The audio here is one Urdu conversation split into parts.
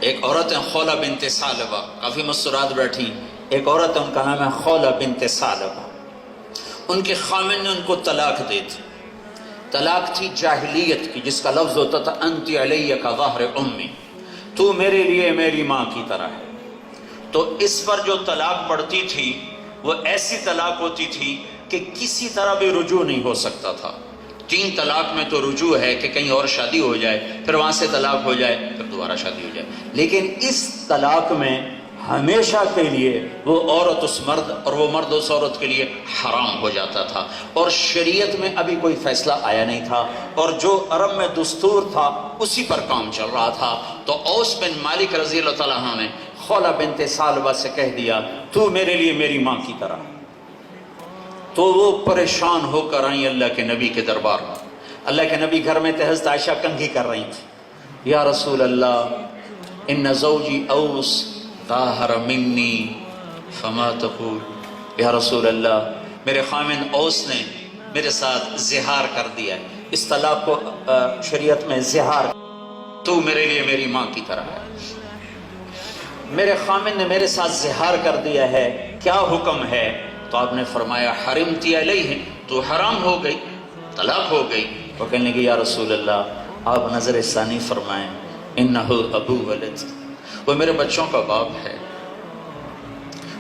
ایک عورت ہے خولہ بنت ثعلبہ، کافی مستورات بیٹھی، ایک عورت ہے ان کا نام ہے خولہ بنت ثعلبہ۔ ان کے خامن نے ان کو طلاق دی تھی، طلاق تھی جاہلیت کی، جس کا لفظ ہوتا تھا انت علی کا ظہر امی، تو میرے لیے میری ماں کی طرح ہے۔ تو اس پر جو طلاق پڑتی تھی وہ ایسی طلاق ہوتی تھی کہ کسی طرح بھی رجوع نہیں ہو سکتا تھا۔ 3 طلاق میں تو رجوع ہے کہ کہیں اور شادی ہو جائے، پھر وہاں سے طلاق ہو جائے، پھر دوبارہ شادی ہو جائے، لیکن اس طلاق میں ہمیشہ کے لیے وہ عورت اس مرد اور وہ مرد اس عورت کے لیے حرام ہو جاتا تھا، اور شریعت میں ابھی کوئی فیصلہ آیا نہیں تھا، اور جو عرب میں دستور تھا اسی پر کام چل رہا تھا۔ تو اوس بن مالک رضی اللہ تعالیٰ عنہ نے خولہ بنت ثعلبہ سے کہہ دیا تو میرے لیے میری ماں کی طرح۔ تو وہ پریشان ہو کر آئیں اللہ کے نبی کے دربار میں۔ اللہ کے نبی گھر میں تھے، حضرت عائشہ کنگھی کر رہی تھی، یا رسول اللہ ان زوجی اوس ظاہر منی فما تقول، یا رسول اللہ میرے خامن اوس نے میرے ساتھ زہار کر دیا ہے، اس طلاق کو شریعت میں زہار، تو میرے لیے میری ماں کی طرح ہے، میرے خامن نے میرے ساتھ زہار کر دیا ہے، کیا حکم ہے؟ تو آپ نے فرمایا حرمتی علیہ، تو حرام ہو گئی، طلاق ہو گئی۔ وہ کہنے لگے یا رسول اللہ آپ نظر ثانی فرمائیں، انہ ابو ولد، وہ میرے بچوں کا باپ ہے،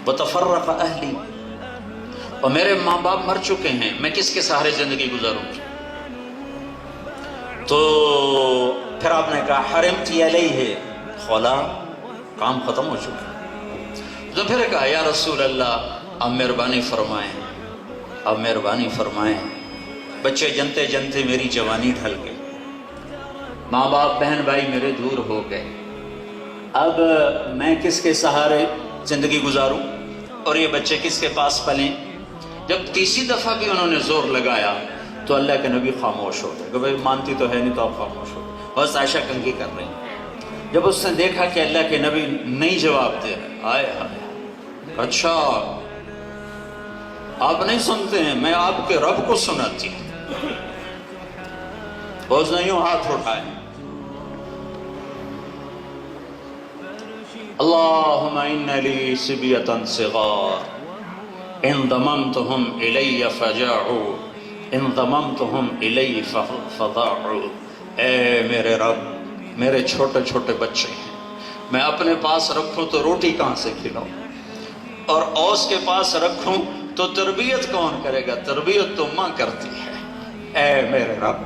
وتفرق اہلی، اور میرے ماں باپ مر چکے ہیں، میں کس کے سہارے زندگی گزاروں گی؟ تو پھر آپ نے کہا حرمتی علیہ، خولا کام ختم ہو چکا۔ تو پھر کہا یا رسول اللہ اب مہربانی فرمائیں، اب مہربانی فرمائیں، بچے جنتے جنتے میری جوانی ڈھل گئی، ماں باپ بہن بھائی میرے دور ہو گئے، اب میں کس کے سہارے زندگی گزاروں اور یہ بچے کس کے پاس پلیں؟ جب تیسری دفعہ بھی انہوں نے زور لگایا تو اللہ کے نبی خاموش ہو گئے کہ بھائی مانتی تو ہے نہیں تو آپ خاموش ہو گئے۔ بس عائشہ کنگھی کر رہی، جب اس نے دیکھا کہ اللہ کے نبی نہیں جواب دے رہے، آئے آئے اچھا آپ نہیں سنتے ہیں، میں آپ کے رب کو سناتی ہوں۔ اس نے یوں ہاتھ اٹھائے، اللہم ان لی صبیۃ صغار ان ضممتہم الی فجاعوا ان ضممتہم الی فضاعوا، اے میرے رب میرے چھوٹے چھوٹے بچے ہیں، میں اپنے پاس رکھوں تو روٹی کہاں سے کھلاؤں، اور اوس کے پاس رکھوں تو تربیت کون کرے گا؟ تربیت تو ماں کرتی ہے۔ اے میرے رب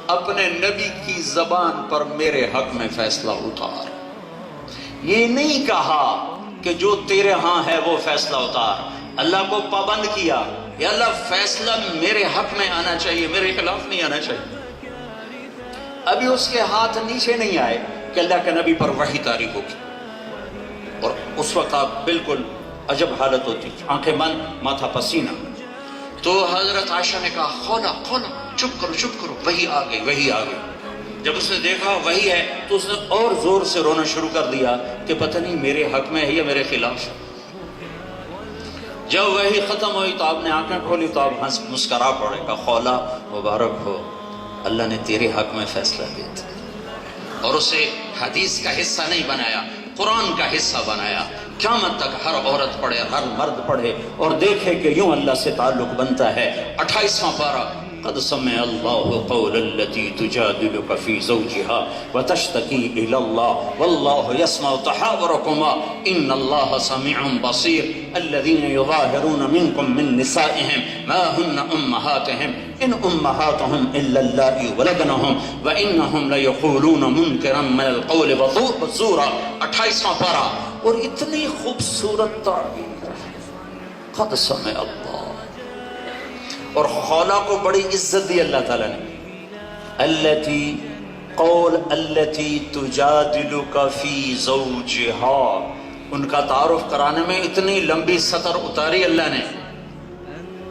اپنے نبی کی زبان پر میرے حق میں فیصلہ اتار، یہ نہیں کہا کہ جو تیرے ہاں ہے وہ فیصلہ اتار، اللہ کو پابند کیا، یا اللہ فیصلہ میرے حق میں آنا چاہیے، میرے خلاف نہیں آنا چاہیے۔ ابھی اس کے ہاتھ نیچے نہیں آئے کہ اللہ کے نبی پر وحی طاری ہوگی، اور اس وقت آپ بالکل عجب حالت ہوتی، آنکھیں بند، ماتھا پسینہ۔ تو حضرت عائشہ نے کہا خولا خولا چپ کرو چپ کرو، وحی آ گئی وحی آ گئی۔ جب اس نے دیکھا وحی ہے تو اس نے اور زور سے رونا شروع کر دیا کہ پتہ نہیں میرے حق میں ہے یا میرے خلاف ہے۔ جب وحی ختم ہوئی تو آپ نے آنکھیں کھولی تو آپ ہنس مسکرا پڑے، کہا خولا مبارک ہو، اللہ نے تیرے حق میں فیصلہ دیا تھا، اور اسے حدیث کا حصہ نہیں بنایا، قرآن کا حصہ بنایا۔ قیامت تک ہر عورت پڑھے، ہر مرد پڑھے اور دیکھے کہ یوں اللہ سے تعلق بنتا ہے۔ 28واں پارہ، قد سمع اللہ قول التي تجادلك في زوجها وتشتكي الى الله والله يسمع تحاوركما ان الله سميع بصير الذين يظاهرون منكم من نسائهم ما هن امهاتهم ان امهاتهم الا اللائي ولدنهم وانهم ليقولون منكرا من القول وزورا۔ 28واں پارہ، اور اتنی خوبصورت تعبیر، قد سمع اللہ، اور خولا کو بڑی عزت دی اللہ تعالیٰ نے، التی قول التی تجادلک فی زوجها، ان کا تعارف کرانے میں اتنی لمبی سطر اتاری اللہ نے،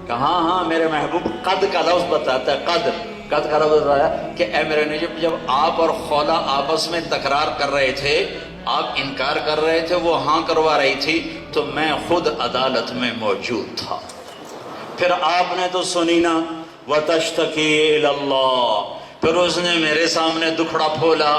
کہا ہاں میرے محبوب قد کا لفظ بتاتا ہے، قد کا لفظ بتایا کہ اے میرے نجب، جب آپ اور خولا آپس میں تکرار کر رہے تھے، آپ انکار کر رہے تھے، وہ ہاں کروا رہی تھی، تو میں خود عدالت میں موجود تھا۔ پھر آپ نے تو سنی نا، وَتَشْتَكِي إِلَى اللَّهِ، پھر اس نے میرے سامنے دکھڑا پھولا،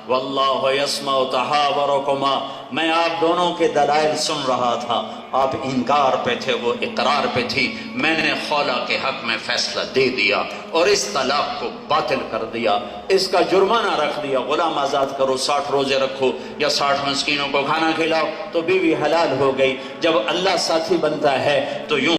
واللہ یسمع تحاورکما، میں آپ دونوں کے دلائل سن رہا تھا، آپ انکار پہ تھے، وہ اقرار پہ تھی، میں نے خولہ کے حق میں فیصلہ دے دیا اور اس طلاق کو باطل کر دیا، اس کا جرمانہ رکھ دیا، غلام آزاد کرو، 60 روزے رکھو یا 60 مسکینوں کو کھانا کھلاؤ، تو بیوی حلال ہو گئی۔ جب اللہ ساتھی بنتا ہے تو یوں